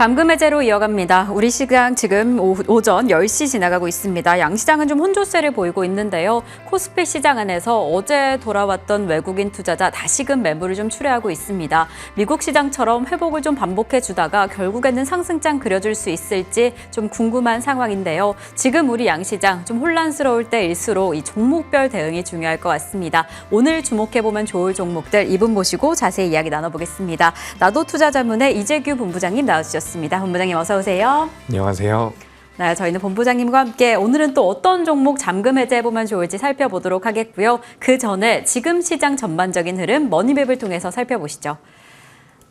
잠금 해제로 이어갑니다. 우리 시장 지금 오전 10시 지나가고 있습니다. 양시장은 좀 혼조세를 보이고 있는데요. 코스피 시장 안에서 어제 돌아왔던 외국인 투자자 다시금 매물을 좀 출회하고 있습니다. 미국 시장처럼 회복을 좀 반복해 주다가 결국에는 상승장 그려줄 수 있을지 좀 궁금한 상황인데요. 지금 우리 양시장 좀 혼란스러울 때일수록 이 종목별 대응이 중요할 것 같습니다. 오늘 주목해보면 좋을 종목들 이분 모시고 자세히 이야기 나눠보겠습니다. 나도 투자자문의 이재규 본부장님 나와주셨습니다. 본부장님 어서 오세요. 안녕하세요. 네, 저희는 본부장님과 함께 오늘은 또 어떤 종목 잠금 해제해보면 좋을지 살펴보도록 하겠고요. 그 전에 지금 시장 전반적인 흐름 머니맵을 통해서 살펴보시죠.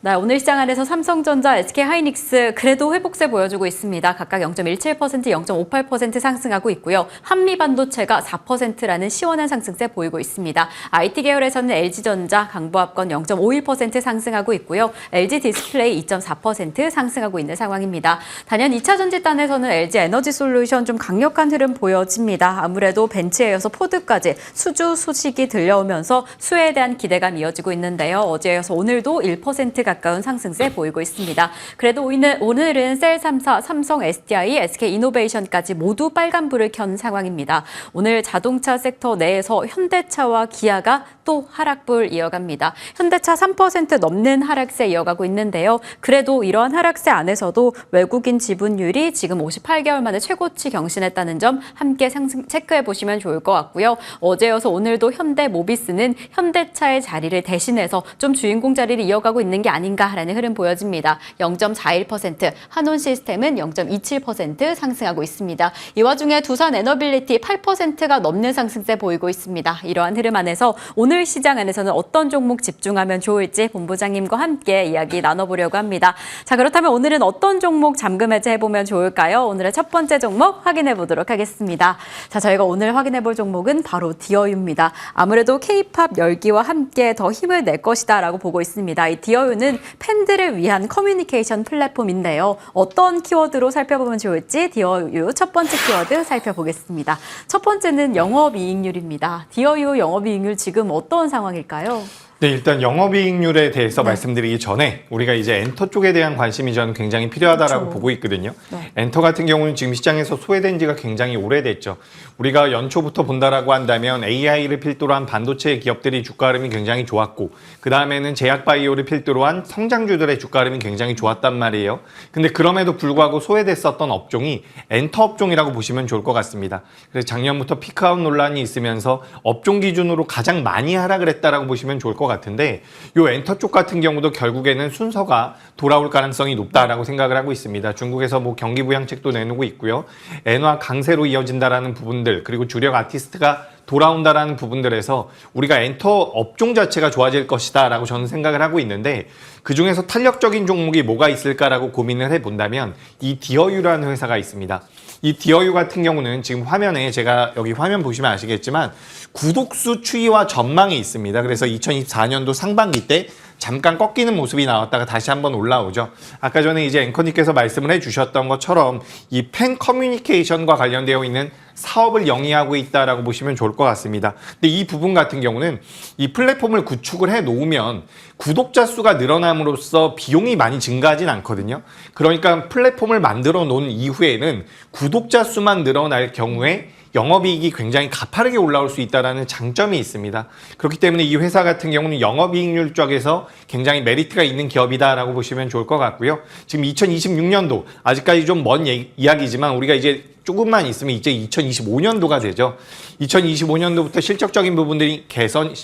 네, 오늘 시장 안에서 삼성전자, SK하이닉스 그래도 회복세 보여주고 있습니다. 각각 0.17%, 0.58% 상승하고 있고요. 한미반도체가 4%라는 시원한 상승세 보이고 있습니다. IT 계열에서는 LG전자, 강보합권 0.51% 상승하고 있고요. LG디스플레이 2.4% 상승하고 있는 상황입니다. 단연 2차 전지단에서는 LG에너지솔루션 좀 강력한 흐름 보여집니다. 아무래도 벤츠에 이어서 포드까지 수주 소식이 들려오면서 수혜에 대한 기대감이 이어지고 있는데요. 어제에 이어서 오늘도 1% 가까운 상승세 보이고 있습니다. 그래도 오늘은 셀3사, 삼성, SDI, SK이노베이션까지 모두 빨간불을 켠 상황입니다. 오늘 자동차 섹터 내에서 현대차와 기아가 또 하락불 이어갑니다. 현대차 3% 넘는 하락세 이어가고 있는데요. 그래도 이러한 하락세 안에서도 외국인 지분율이 지금 58개월 만에 최고치 경신했다는 점 함께 체크해 보시면 좋을 것 같고요. 어제여서 오늘도 현대모비스는 현대차의 자리를 대신해서 좀 주인공 자리를 이어가고 있는 게 아닌가라는 흐름 보여집니다. 0.41%, 한온시스템은 0.27% 상승하고 있습니다. 이 와중에 두산에너빌리티 8%가 넘는 상승세 보이고 있습니다. 이러한 흐름 안에서 오늘 시장 안에서는 어떤 종목 집중하면 좋을지 본부장님과 함께 이야기 나눠보려고 합니다. 자, 그렇다면 오늘은 어떤 종목 잠금 해제해보면 좋을까요? 오늘의 첫 번째 종목 확인해 보도록 하겠습니다. 자, 저희가 오늘 확인해 볼 종목은 바로 디어유입니다. 아무래도 K-팝 열기와 함께 더 힘을 낼 것이다라고 보고 있습니다. 이 디어유는 팬들을 위한 커뮤니케이션 플랫폼인데요. 어떤 키워드로 살펴보면 좋을지 디어유 첫 번째 키워드 살펴보겠습니다. 첫 번째는 영업이익률입니다. 디어유 영업이익률 지금 어떤 상황일까요? 네, 일단 영업이익률에 대해서 말씀드리기 전에 우리가 이제 엔터 쪽에 대한 관심이 저는 굉장히 필요하다라고 그렇죠. 보고 있거든요. 네. 엔터 같은 경우는 지금 시장에서 소외된 지가 굉장히 오래됐죠. 우리가 연초부터 본다라고 한다면 AI를 필두로 한 반도체 기업들이 주가 흐름이 굉장히 좋았고 그 다음에는 제약바이오를 필두로 한 성장주들의 주가 흐름이 굉장히 좋았단 말이에요. 근데 그럼에도 불구하고 소외됐었던 업종이 엔터 업종이라고 보시면 좋을 것 같습니다. 그래서 작년부터 피크아웃 논란이 있으면서 업종 기준으로 가장 많이 하락을 했다라고 보시면 좋을 것 같은데 요 엔터 쪽 같은 경우도 결국에는 순서가 돌아올 가능성이 높다라고 생각을 하고 있습니다. 중국에서 뭐 경기 부양책도 내놓고 있고요. 엔화 강세로 이어진다라는 부분들 그리고 주력 아티스트가 돌아온다라는 부분들에서 우리가 엔터 업종 자체가 좋아질 것이다 라고 저는 생각을 하고 있는데 그중에서 탄력적인 종목이 뭐가 있을까라고 고민을 해본다면 이 디어유라는 회사가 있습니다. 이 디어유 같은 경우는 지금 화면에 제가 여기 화면 보시면 아시겠지만 구독수 추이와 전망이 있습니다. 그래서 2024년도 상반기 때 잠깐 꺾이는 모습이 나왔다가 다시 한번 올라오죠. 아까 전에 이제 앵커님께서 말씀을 해주셨던 것처럼 이 팬 커뮤니케이션과 관련되어 있는 사업을 영위하고 있다라고 보시면 좋을 것 같습니다. 근데 이 부분 같은 경우는 이 플랫폼을 구축을 해 놓으면 구독자 수가 늘어남으로써 비용이 많이 증가하진 않거든요. 그러니까 플랫폼을 만들어 놓은 이후에는 구독자 수만 늘어날 경우에 영업이익이 굉장히 가파르게 올라올 수 있다는 장점이 있습니다. 그렇기 때문에 이 회사 같은 경우는 영업이익률 쪽에서 굉장히 메리트가 있는 기업이다라고 보시면 좋을 것 같고요. 지금 2026년도 아직까지 좀 먼 이야기지만 우리가 이제 조금만 있으면 이제 2025년도가 되죠. 2025년도부터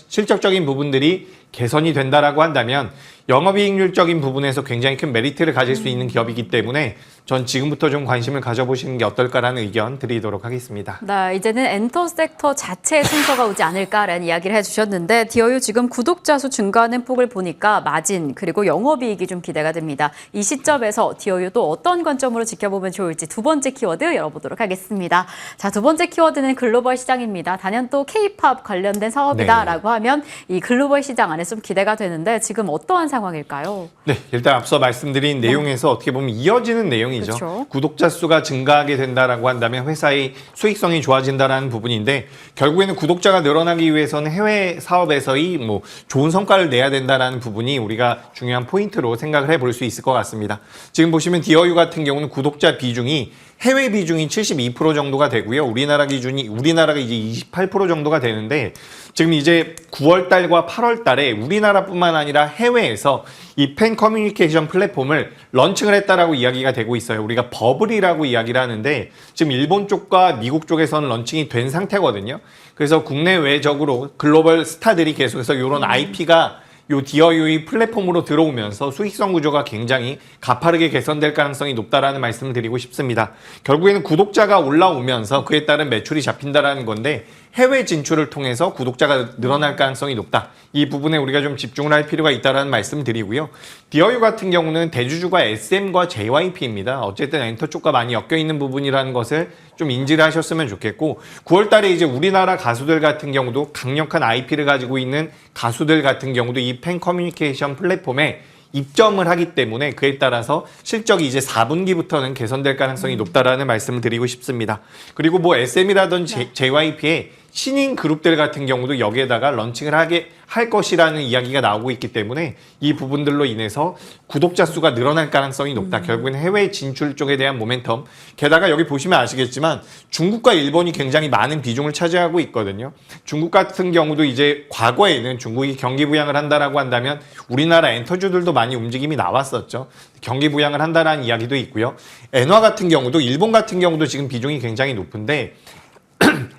실적적인 부분들이 개선이 된다라고 한다면 영업이익률적인 부분에서 굉장히 큰 메리트를 가질 수 있는 기업이기 때문에 전 지금부터 좀 관심을 가져보시는 게 어떨까라는 의견 드리도록 하겠습니다. 네, 이제는 엔터 섹터 자체의 순서가 오지 않을까라는 이야기를 해주셨는데 디어유 지금 구독자 수 증가하는 폭을 보니까 마진 그리고 영업이익이 좀 기대가 됩니다. 이 시점에서 디어유 또 어떤 관점으로 지켜보면 좋을지 두 번째 키워드 열어보도록 살펴보도록 하겠습니다. 자, 두 번째 키워드는 글로벌 시장입니다. 단연 또 K-팝 관련된 사업이다라고 하면 이 글로벌 시장 안에 좀 기대가 되는데 지금 어떠한 상황일까요? 네, 일단 앞서 말씀드린 내용에서 어떻게 보면 이어지는 내용이죠. 그렇죠. 구독자 수가 증가하게 된다라고 한다면 회사의 수익성이 좋아진다라는 부분인데 결국에는 구독자가 늘어나기 위해서는 해외 사업에서의 뭐 좋은 성과를 내야 된다라는 부분이 우리가 중요한 포인트로 생각을 해볼 수 있을 것 같습니다. 지금 보시면 디어유 같은 경우는 구독자 비중이 해외 비중이 72% 정도가 되고요. 우리나라가 이제 28% 정도가 되는데 지금 이제 9월 달과 8월 달에 우리나라뿐만 아니라 해외에서 이 팬 커뮤니케이션 플랫폼을 런칭을 했다라고 이야기가 되고 있어요. 우리가 버블이라고 이야기를 하는데 지금 일본 쪽과 미국 쪽에서는 런칭이 된 상태거든요. 그래서 국내외적으로 글로벌 스타들이 계속해서 이런 IP가 요 디어유의 플랫폼으로 들어오면서 수익성 구조가 굉장히 가파르게 개선될 가능성이 높다라는 말씀을 드리고 싶습니다. 결국에는 구독자가 올라오면서 그에 따른 매출이 잡힌다라는 건데 해외 진출을 통해서 구독자가 늘어날 가능성이 높다. 이 부분에 우리가 좀 집중을 할 필요가 있다라는 말씀을 드리고요. 디어유 같은 경우는 대주주가 SM과 JYP입니다. 어쨌든 엔터 쪽과 많이 엮여 있는 부분이라는 것을 좀 인지를 하셨으면 좋겠고 9월 달에 이제 우리나라 가수들 같은 경우도 강력한 IP를 가지고 있는 가수들 같은 경우도 이 팬 커뮤니케이션 플랫폼에 입점을 하기 때문에 그에 따라서 실적이 이제 4분기부터는 개선될 가능성이 높다라는 말씀을 드리고 싶습니다. 그리고 뭐 SM이라든지 JYP의 신인 그룹들 같은 경우도 여기에다가 런칭을 할 것이라는 이야기가 나오고 있기 때문에 이 부분들로 인해서 구독자 수가 늘어날 가능성이 높다. 결국에는 해외 진출 쪽에 대한 모멘텀. 게다가 여기 보시면 아시겠지만 중국과 일본이 굉장히 많은 비중을 차지하고 있거든요. 중국 같은 경우도 이제 과거에는 중국이 경기 부양을 한다라고 한다면 우리나라 엔터주들도 많이 움직임이 나왔었죠. 경기 부양을 한다라는 이야기도 있고요. 엔화 같은 경우도 일본 같은 경우도 지금 비중이 굉장히 높은데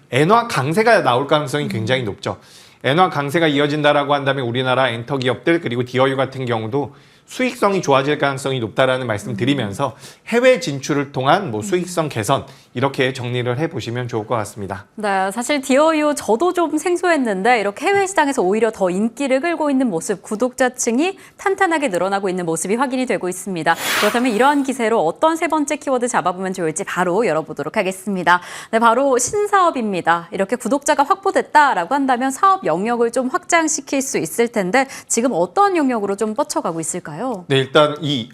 엔화 강세가 나올 가능성이 굉장히 높죠. 엔화 강세가 이어진다라고 한다면 우리나라 엔터 기업들 그리고 디어유 같은 경우도 수익성이 좋아질 가능성이 높다라는 말씀 드리면서 해외 진출을 통한 뭐 수익성 개선 이렇게 정리를 해보시면 좋을 것 같습니다. 네, 사실 디어유 저도 좀 생소했는데 이렇게 해외 시장에서 오히려 더 인기를 끌고 있는 모습, 구독자층이 탄탄하게 늘어나고 있는 모습이 확인이 되고 있습니다. 그렇다면 이러한 기세로 어떤 세 번째 키워드 잡아보면 좋을지 바로 열어보도록 하겠습니다. 네, 바로 신사업입니다. 이렇게 구독자가 확보됐다라고 한다면 사업 영역을 좀 확장시킬 수 있을 텐데 지금 어떤 영역으로 좀 뻗쳐가고 있을까요? 네, 일단 이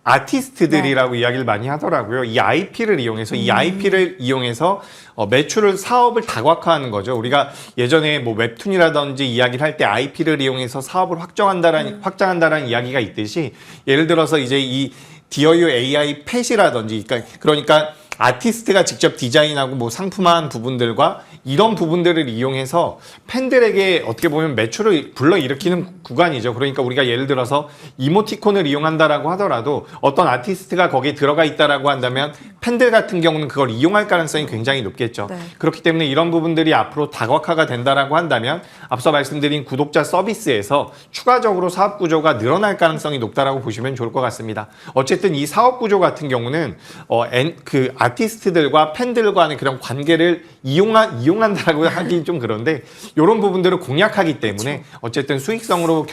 아티스트들이라고 이야기를 많이 하더라고요. 이 IP를 이용해서 매출을 사업을 다각화하는 거죠. 우리가 예전에 뭐 웹툰이라든지 이야기를 할 때 IP를 이용해서 사업을 확장한다라는 이야기가 있듯이 예를 들어서 이제 이 디어유 AI 펫이라든지 그러니까 아티스트가 직접 디자인하고 뭐 상품화한 부분들과 이런 부분들을 이용해서 팬들에게 어떻게 보면 매출을 불러일으키는 구간이죠. 그러니까 우리가 예를 들어서 이모티콘을 이용한다라고 하더라도 어떤 아티스트가 거기에 들어가 있다라고 한다면 팬들 같은 경우는 그걸 이용할 가능성이 굉장히 높겠죠. 네. 그렇기 때문에 이런 부분들이 앞으로 다각화가 된다라고 한다면 앞서 말씀드린 구독자 서비스에서 추가적으로 사업 구조가 늘어날 가능성이 높다라고 보시면 좋을 것 같습니다. 어쨌든 이 사업 구조 같은 경우는 아티스트들과 팬들과의 그런 관계를 이용한다라고 하긴 좀 그런데 이런 부분들을 공략하기 때문에 어쨌든 수익성으로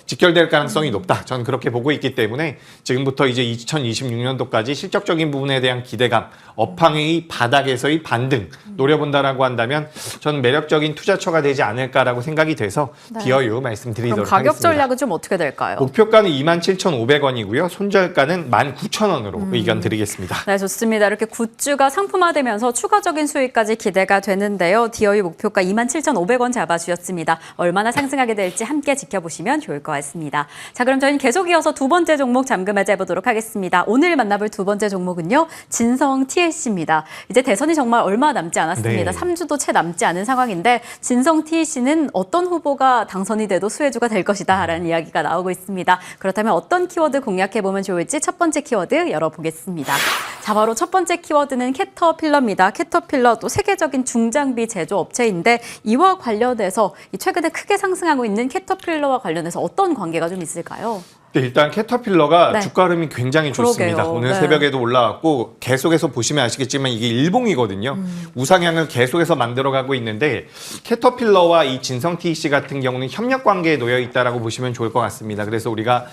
직결될 가능성이 높다. 저는 그렇게 보고 있기 때문에 지금부터 이제 2026년도까지 실적적인 부분에 대한 기대감, 업황의 바닥에서의 반등 노려본다라고 한다면 저는 매력적인 투자처가 되지 않을까라고 생각이 돼서 디어유 말씀드리도록 그럼 가격 하겠습니다. 전략은 좀 어떻게 될까요? 목표가는 27,500원이고요. 손절가는 19,000원으로 의견 드리겠습니다. 네, 좋습니다. 이렇게 굿즈가 상품화되면서 추가적인 수익까지 기대가 되는데요. 디어유 목표가 27,500원 잡아주셨습니다. 얼마나 상승하게 될지 함께 지켜보시면 좋을 것 같습니다. 자, 그럼 저희는 계속 이어서 두 번째 종목 잠금 해제해보도록 하겠습니다. 오늘 만나볼 두 번째 종목은요. 진성 TLC입니다. 이제 대선이 정말 얼마 남지 않았습니다. 네. 3주도 채 남지 않은 상황인데 진성 TLC는 어떤 후보가 당선이 돼도 수혜주가 될 것이다 라는 이야기가 나오고 있습니다. 그렇다면 어떤 키워드 공략해보면 좋을지 첫 번째 키워드 열어보겠습니다. 자, 바로 첫 번째 키워드는 캐터필러입니다. 캐터필러 또 세계적인 중장비 제조 업체인데 이와 관련해서 최근에 크게 상승하고 있는 캐터필러와 관련해서 어떤 관계가 좀 있을까요? 네, 일단 캐터필러가 네. 주가 흐름이 굉장히 좋습니다. 그러게요. 오늘 네. 새벽에도 올라왔고 계속해서 보시면 아시겠지만 이게 일봉이거든요. 우상향을 계속해서 만들어가고 있는데 캐터필러와 이 진성 TEC 같은 경우는 협력 관계에 놓여 있다라고 보시면 좋을 것 같습니다. 그래서 우리가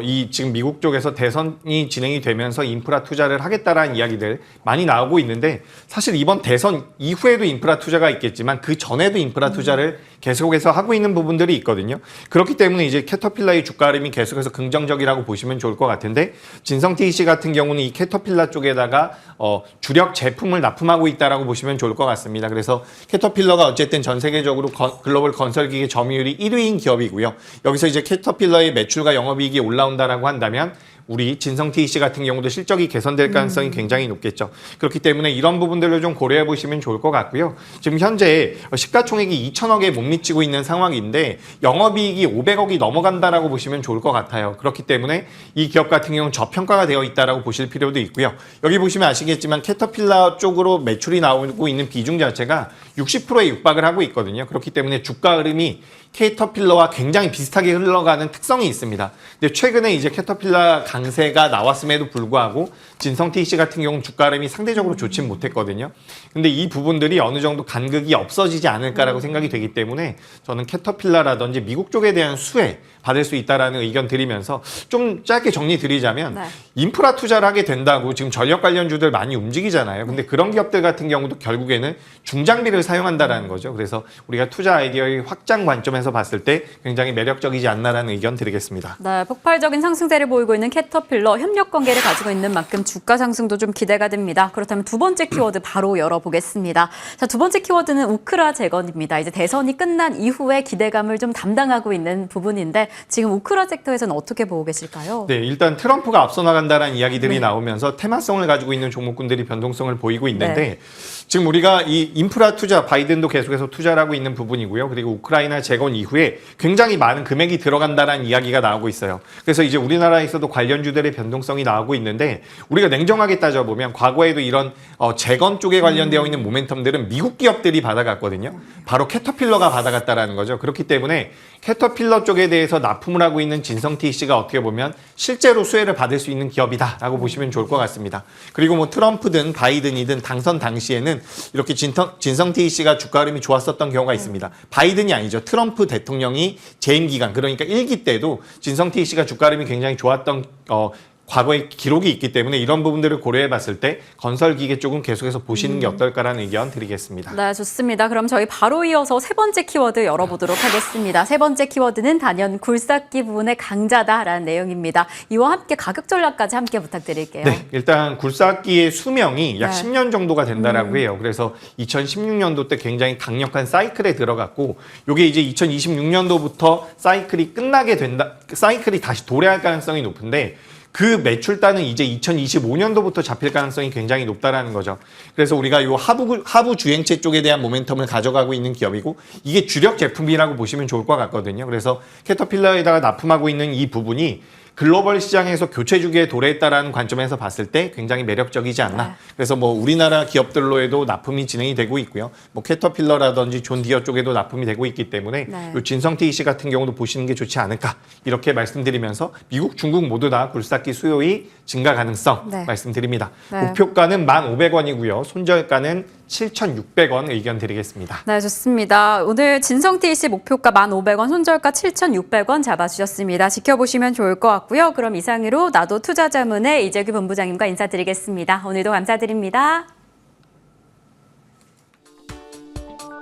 이 지금 미국 쪽에서 대선이 진행이 되면서 인프라 투자를 하겠다라는 이야기들 많이 나오고 있는데 사실 이번 대선 이후에도 인프라 투자가 있겠지만 그 전에도 인프라 투자를 계속해서 하고 있는 부분들이 있거든요. 그렇기 때문에 이제 캐터필러의 주가 흐름이 계속해서 긍정적이라고 보시면 좋을 것 같은데 진성 TEC 같은 경우는 이 캐터필러 쪽에다가 주력 제품을 납품하고 있다라고 보시면 좋을 것 같습니다. 그래서 캐터필러가 어쨌든 전 세계적으로 글로벌 건설기계 점유율이 1위인 기업이고요. 여기서 이제 캐터필러의 매출과 영업이익이 올라온다라고 한다면 우리 진성 TEC 같은 경우도 실적이 개선될 가능성이 굉장히 높겠죠. 그렇기 때문에 이런 부분들을 좀 고려해 보시면 좋을 것 같고요. 지금 현재 시가총액이 2천억에 못 미치고 있는 상황인데 영업이익이 500억이 넘어간다라고 보시면 좋을 것 같아요. 그렇기 때문에 이 기업 같은 경우는 저평가가 되어 있다라고 보실 필요도 있고요. 여기 보시면 아시겠지만 캐터필러 쪽으로 매출이 나오고 있는 비중 자체가 60%에 육박을 하고 있거든요. 그렇기 때문에 주가 흐름이 캐터필러와 굉장히 비슷하게 흘러가는 특성이 있습니다. 근데 최근에 이제 캐터필러 강세가 나왔음에도 불구하고 진성 TEC 같은 경우는 주가 흐름이 상대적으로 좋진 못했거든요. 근데 이 부분들이 어느 정도 간극이 없어지지 않을까라고 생각이 되기 때문에 저는 캐터필러라든지 미국 쪽에 대한 수혜 받을 수 있다라는 의견 드리면서 좀 짧게 정리 드리자면 네. 인프라 투자를 하게 된다고 지금 전력 관련주들 많이 움직이잖아요. 근데 그런 기업들 같은 경우도 결국에는 중장비를 사용한다라는 거죠. 그래서 우리가 투자 아이디어의 확장 관점에서 봤을 때 굉장히 매력적이지 않나라는 의견 드리겠습니다. 네, 폭발적인 상승세를 보이고 있는 캐터필러 협력 관계를 가지고 있는 만큼 주가 상승도 좀 기대가 됩니다. 그렇다면 두 번째 키워드 바로 열어보겠습니다. 자, 두 번째 키워드는 우크라 재건입니다. 이제 대선이 끝난 이후에 기대감을 좀 담당하고 있는 부분인데 지금 우크라 섹터에서는 어떻게 보고 계실까요? 네, 일단 트럼프가 앞서 나간다는 이야기들이 나오면서 테마성을 가지고 있는 종목군들이 변동성을 보이고 있는데 지금 우리가 이 인프라 투자, 바이든도 계속해서 투자를 하고 있는 부분이고요. 그리고 우크라이나 재건 이후에 굉장히 많은 금액이 들어간다는 이야기가 나오고 있어요. 그래서 이제 우리나라에서도 관련주들의 변동성이 나오고 있는데 우리가 냉정하게 따져보면 과거에도 이런 재건 쪽에 관련되어 있는 모멘텀들은 미국 기업들이 받아갔거든요. 바로 캐터필러가 받아갔다라는 거죠. 그렇기 때문에 캐터필러 쪽에 대해서 납품을 하고 있는 진성 TEC가 어떻게 보면 실제로 수혜를 받을 수 있는 기업이다라고 보시면 좋을 것 같습니다. 그리고 뭐 트럼프든 바이든이든 당선 당시에는 이렇게 진성 TEC가 주가 흐름이 좋았었던 경우가 있습니다. 바이든이 아니죠. 트럼프 대통령이 재임 기간 그러니까 1기 때도 진성 TEC가 주가 흐름이 굉장히 좋았던 과거의 기록이 있기 때문에 이런 부분들을 고려해 봤을 때 건설기계 쪽은 계속해서 보시는 게 어떨까라는 의견 드리겠습니다. 네, 좋습니다. 그럼 저희 바로 이어서 세 번째 키워드 열어보도록 하겠습니다. 세 번째 키워드는 단연 굴삭기 부분의 강자다라는 내용입니다. 이와 함께 가격 전략까지 함께 부탁드릴게요. 네, 일단 굴삭기의 수명이 약 네. 10년 정도가 된다라고 해요. 그래서 2016년도 때 굉장히 강력한 사이클에 들어갔고 이게 이제 2026년도부터 사이클이 끝나게 된다. 사이클이 다시 도래할 가능성이 높은데 그 매출단은 이제 2025년도부터 잡힐 가능성이 굉장히 높다라는 거죠. 그래서 우리가 이 하부 주행체 쪽에 대한 모멘텀을 가져가고 있는 기업이고 이게 주력 제품이라고 보시면 좋을 것 같거든요. 그래서 캐터필러에다가 납품하고 있는 이 부분이 글로벌 시장에서 교체 주기에 도래했다라는 관점에서 봤을 때 굉장히 매력적이지 않나. 네. 그래서 뭐 우리나라 기업들로에도 납품이 진행이 되고 있고요. 뭐 캐터필러라든지 존 디어 쪽에도 납품이 되고 있기 때문에 네. 요 진성 TEC 같은 경우도 보시는 게 좋지 않을까. 이렇게 말씀드리면서 미국, 중국 모두 다 굴삭기 수요의 증가 가능성 네. 말씀드립니다. 네. 목표가는 1,500원이고요. 손절가는 7,600원 의견 드리겠습니다. 네, 좋습니다. 오늘 진성 TEC 목표가 1,500원, 손절가 7,600원 잡아주셨습니다. 지켜보시면 좋을 것 같고요. 그럼 이상으로 나도 투자자문의 이재규 본부장님과 인사드리겠습니다. 오늘도 감사드립니다.